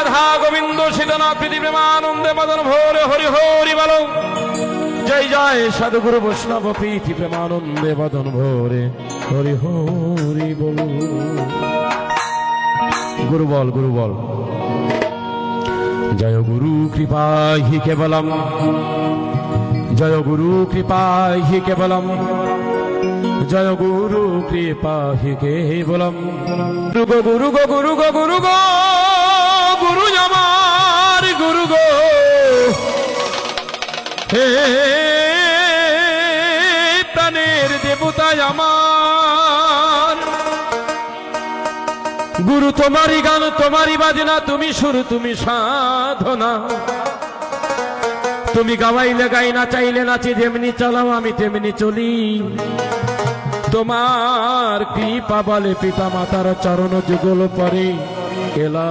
রাধা গোবিন্দ সীতানাথ প্রীতি প্রেমানন্দে মদন ভোরে হরি হরি বলো। জয় জয় সাধুগুরু বৈষ্ণব প্রীতি প্রেমানন্দে মদন ভোরে হরি হরি বল। গুরু বল, গুরু বল। জয় গুরু কৃপা হি কেবলম, জয় গুরু কৃপা হি কেবলম, জয় গুরু কৃপা হি কেবলম। গুরু গো গুরু গো গুরু গো গুরু গো, গুরু আমার গুরু গো, হে প্রাণের দেবতা আমার। গুরু তোমারই গান, তোমারই বাজনা, তুমি সুর, তুমি সাধনা। তুমি গাওয়াইলে গাই, না চাইলে নাচি, যেমনি চালাও আমি তেমনি চলি। তোমার কৃপা বলে পিতা মাতার চরণ যুগল পরে এলা।